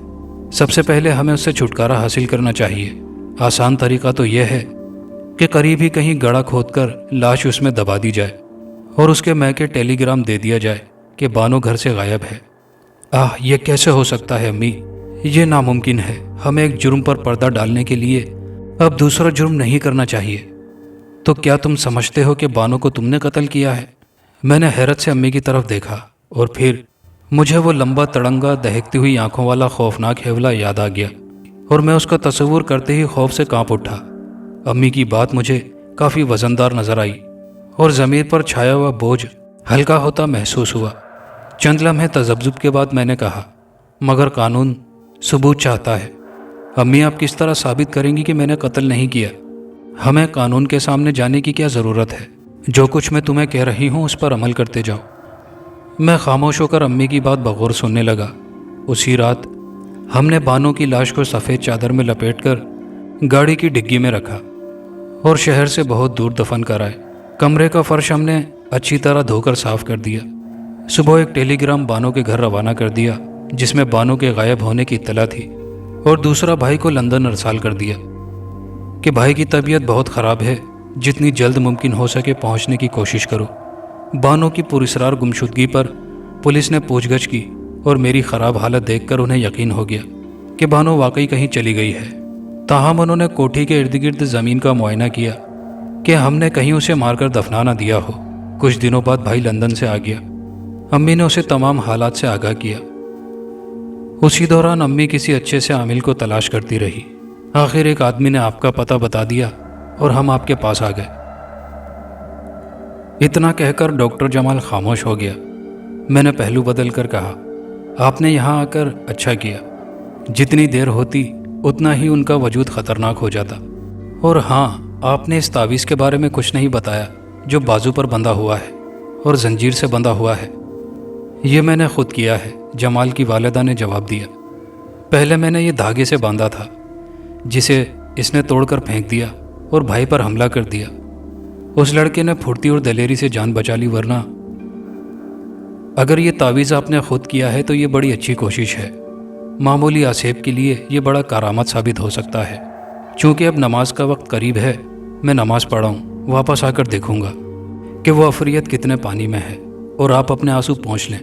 سب سے پہلے ہمیں اس سے چھٹکارا حاصل کرنا چاہیے۔ آسان طریقہ تو یہ ہے کہ قریب ہی کہیں گڑھا کھود کر لاش اس میں دبا دی جائے اور اس کے میکے ٹیلی گرام دے دیا جائے کہ بانو گھر سے غائب ہے۔ یہ کیسے ہو سکتا ہے امی؟ یہ ناممکن ہے۔ ہمیں ایک جرم پر پردہ ڈالنے کے لیے اب دوسرا جرم نہیں کرنا چاہیے۔ تو کیا تم سمجھتے ہو کہ بانو کو تم نے قتل کیا ہے؟ میں نے حیرت سے امی کی طرف دیکھا اور پھر مجھے وہ لمبا تڑنگا دہکتی ہوئی آنکھوں والا خوفناک ہیولا یاد آ گیا اور میں اس کا تصور کرتے ہی خوف سے کانپ اٹھا۔ امی کی بات مجھے کافی وزندار نظر آئی اور ضمیر پر چھایا ہوا بوجھ ہلکا ہوتا محسوس ہوا۔ چند لمحے تذبذب کے بعد میں نے کہا، مگر قانون ثبوت چاہتا ہے۔ امی، آپ کس طرح ثابت کریں گی کہ میں نے قتل نہیں کیا؟ ہمیں قانون کے سامنے جانے کی کیا ضرورت ہے؟ جو کچھ میں تمہیں کہہ رہی ہوں اس پر عمل کرتے جاؤ۔ میں خاموش ہو کر امی کی بات بغور سننے لگا۔ اسی رات ہم نے بانو کی لاش کو سفید چادر میں لپیٹ کر گاڑی کی ڈگی میں رکھا اور شہر سے بہت دور دفن کرائے۔ کمرے کا فرش ہم نے اچھی طرح دھو کر صاف کر دیا۔ صبح ایک ٹیلی گرام بانو کے گھر روانہ کر دیا جس میں بانو کے غائب ہونے کی اطلاع تھی، اور دوسرا بھائی کو لندن ارسال کر دیا کہ بھائی کی طبیعت بہت خراب ہے، جتنی جلد ممکن ہو سکے پہنچنے کی کوشش کرو۔ بانو کی پراسرار گمشدگی پر پولیس نے پوچھ گچھ کی اور میری خراب حالت دیکھ کر انہیں یقین ہو گیا۔ کہ بانو واقعی کہیں چلی گئی ہے۔ تاہم انہوں نے کوٹھی کے ارد گرد زمین کا معائنہ کیا کہ ہم نے کہیں اسے مار کر دفنا نہ دیا ہو۔ کچھ دنوں بعد بھائی لندن سے آ گیا۔ امی نے اسے تمام حالات سے آگاہ کیا۔ اسی دوران امی کسی اچھے سے عامل کو تلاش کرتی رہی۔ آخر ایک آدمی نے آپ کا پتہ بتا دیا اور ہم آپ کے پاس آ گئے۔ اتنا کہہ کر ڈاکٹر جمال خاموش ہو گیا۔ میں نے پہلو بدل کر کہا، آپ نے یہاں آ کر اچھا کیا۔ جتنی دیر ہوتی اتنا ہی ان کا وجود خطرناک ہو جاتا۔ اور ہاں، آپ نے اس تعویذ کے بارے میں کچھ نہیں بتایا جو بازو پر بندھا ہوا ہے اور زنجیر سے بندھا ہوا ہے۔ یہ میں نے خود کیا ہے، جمال کی والدہ نے جواب دیا۔ پہلے میں نے یہ دھاگے سے باندھا تھا جسے اس نے توڑ کر پھینک دیا اور بھائی پر حملہ کر دیا۔ اس لڑکے نے پھرتی اور دلیری سے جان بچا لی، ورنہ اگر یہ تعویذ آپ نے خود کیا ہے تو یہ بڑی اچھی کوشش ہے۔ معمولی آسیب کے لیے یہ بڑا کارآمد ثابت ہو سکتا ہے۔ چونکہ اب نماز کا وقت قریب ہے، میں نماز پڑھاؤں، واپس آ کر دیکھوں گا کہ وہ عفریت کتنے پانی میں ہے، اور آپ اپنے آنسو پونچھ لیں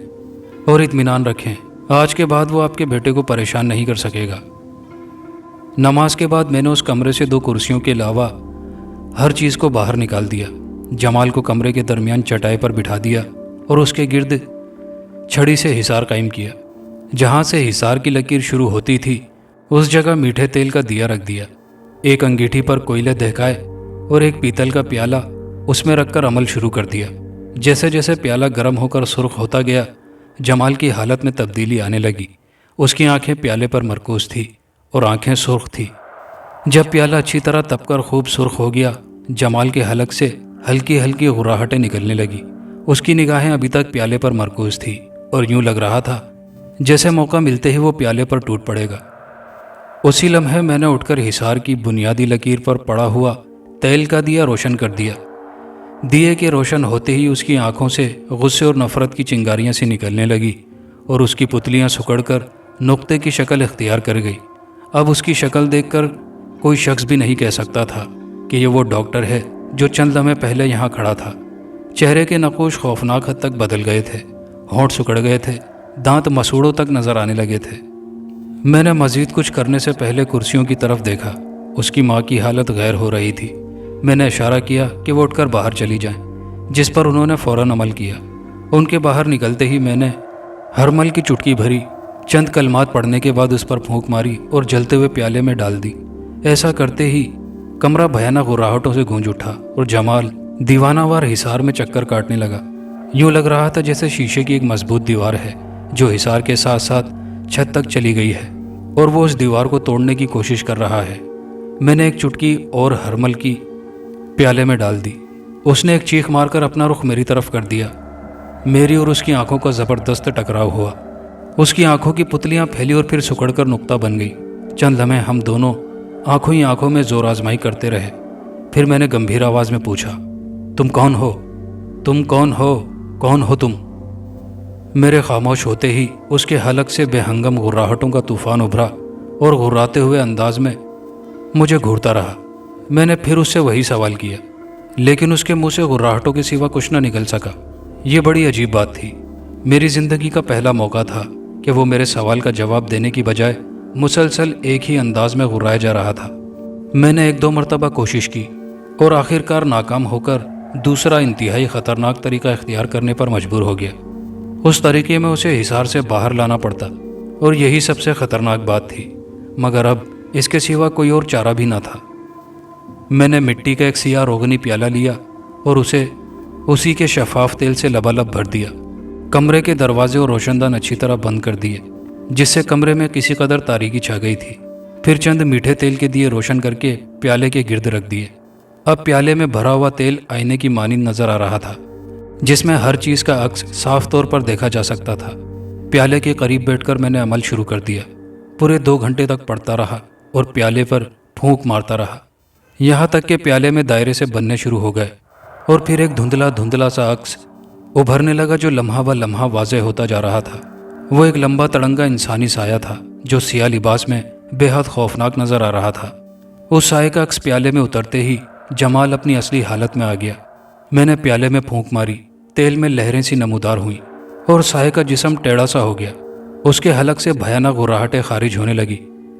اور اطمینان رکھیں، آج کے بعد وہ آپ کے بیٹے کو پریشان نہیں کر سکے گا۔ نماز کے بعد میں نے اس کمرے سے 2 کرسیوں کے علاوہ ہر چیز کو باہر نکال دیا۔ جمال کو کمرے کے درمیان چٹائی پر بٹھا دیا اور اس کے گرد چھڑی سے حصار قائم کیا۔ جہاں سے حصار کی لکیر شروع ہوتی تھی اس جگہ میٹھے تیل کا دیا رکھ دیا۔ ایک انگیٹھی پر کوئلے دہکائے اور ایک پیتل کا پیالہ اس میں رکھ کر عمل شروع کر دیا۔ جیسے جیسے پیالہ گرم ہو کر سرخ ہوتا گیا، جمال کی حالت میں تبدیلی آنے لگی۔ اس کی آنکھیں پیالے پر مرکوز تھی اور آنکھیں سرخ تھی۔ جب پیالہ اچھی طرح تپ کر خوب سرخ ہو گیا، جمال کے حلق سے ہلکی ہلکی غراہٹیں نکلنے لگی۔ اس کی نگاہیں ابھی تک پیالے پر مرکوز تھی اور یوں لگ رہا تھا جیسے موقع ملتے ہی وہ پیالے پر ٹوٹ پڑے گا۔ اسی لمحے میں نے اٹھ کر حصار کی بنیادی لکیر پر پڑا ہوا تیل کا دیا روشن کر دیا۔ دیے کے روشن ہوتے ہی اس کی آنکھوں سے غصے اور نفرت کی چنگاریاں سی نکلنے لگی اور اس کی پتلیاں سکڑ کر نقطے کی شکل اختیار کر گئی۔ اب اس کی شکل دیکھ کر کوئی شخص بھی نہیں کہہ سکتا تھا کہ یہ وہ ڈاکٹر ہے جو چند لمحے پہلے یہاں کھڑا تھا۔ چہرے کے نقوش خوفناک حد تک بدل گئے تھے، ہونٹ سکڑ گئے تھے، دانت مسوڑوں تک نظر آنے لگے تھے۔ میں نے مزید کچھ کرنے سے پہلے کرسیوں کی طرف دیکھا۔ اس کی ماں کی حالت غیر ہو رہی تھی۔ میں نے اشارہ کیا کہ وہ اٹھ کر باہر چلی جائیں، جس پر انہوں نے فوراً عمل کیا۔ ان کے باہر نکلتے ہی میں نے ہرمل کی چٹکی بھری، چند کلمات پڑھنے کے بعد اس پر پھونک ماری اور جلتے ہوئے پیالے میں ڈال دی۔ ایسا کرتے ہی کمرہ بھیانک غراہٹوں سے گونج اٹھا اور جمال دیوانہ وار حصار میں چکر کاٹنے لگا۔ یوں لگ رہا تھا جیسے شیشے کی ایک مضبوط دیوار ہے جو حصار کے ساتھ ساتھ چھت تک چلی گئی ہے اور وہ اس دیوار کو توڑنے کی کوشش کر رہا ہے۔ میں نے ایک چٹکی اور ہرمل کی پیالے میں ڈال دی۔ اس نے ایک چیخ مار کر اپنا رخ میری طرف کر دیا۔ میری اور اس کی آنکھوں کا زبردست ٹکراؤ ہوا۔ اس کی آنکھوں کی پتلیاں پھیلی اور پھر سکڑ کر نقطہ بن گئی۔ چند لمحے ہم دونوں آنکھوں ہی آنکھوں میں زور آزمائی کرتے رہے۔ پھر میں نے گمبھیر آواز میں پوچھا، تم کون ہو؟ تم کون ہو؟ کون ہو تم؟ میرے خاموش ہوتے ہی اس کے حلق سے بے ہنگم غراہٹوں کا طوفان ابھرا اور غراتے ہوئے انداز میں مجھے گھورتا رہا۔ میں نے پھر اس سے وہی سوال کیا، لیکن اس کے منہ سے غراہٹوں کے سوا کچھ نہ نکل سکا۔ یہ بڑی عجیب بات تھی۔ میری زندگی کا پہلا موقع تھا کہ وہ میرے سوال کا جواب دینے کی بجائے مسلسل ایک ہی انداز میں غرایا جا رہا تھا۔ میں نے 1-2 مرتبہ کوشش کی اور آخر کار ناکام ہو کر دوسرا انتہائی خطرناک طریقہ اختیار کرنے پر مجبور ہو گیا۔ اس طریقے میں اسے حصار سے باہر لانا پڑتا اور یہی سب سے خطرناک بات تھی، مگر اب اس کے سوا کوئی اور چارہ بھی نہ تھا۔ میں نے مٹی کا ایک سیاہ روغنی پیالہ لیا اور اسے اسی کے شفاف تیل سے لبالب بھر دیا۔ کمرے کے دروازے اور روشن دان اچھی طرح بند کر دیے، جس سے کمرے میں کسی قدر تاریکی چھا گئی تھی۔ پھر چند میٹھے تیل کے دیے روشن کر کے پیالے کے گرد رکھ دیے۔ اب پیالے میں بھرا ہوا تیل آئینے کی مانند نظر آ رہا تھا، جس میں ہر چیز کا عکس صاف طور پر دیکھا جا سکتا تھا۔ پیالے کے قریب بیٹھ کر میں نے عمل شروع کر دیا۔ پورے 2 گھنٹے تک پڑھتا رہا اور پیالے پر پھونک مارتا رہا، یہاں تک کہ پیالے میں دائرے سے بننے شروع ہو گئے اور پھر ایک دھندلا سا عکس ابھرنے لگا جو لمحہ ب لمحہ واضح ہوتا جا رہا تھا۔ وہ ایک لمبا تڑنگا انسانی سایہ تھا جو سیاہ لباس میں بے حد خوفناک نظر آ رہا تھا۔ اس سائے کا عکس پیالے میں اترتے ہی جمال اپنی اصلی حالت میں آ گیا۔ میں نے پیالے میں پھونک ماری، تیل میں لہریں سی نمودار ہوئیں اور سائے کا جسم ٹیڑھا سا ہو گیا۔ اس کے حلق سے بھیانک غراہٹیں خارج ہونے لگی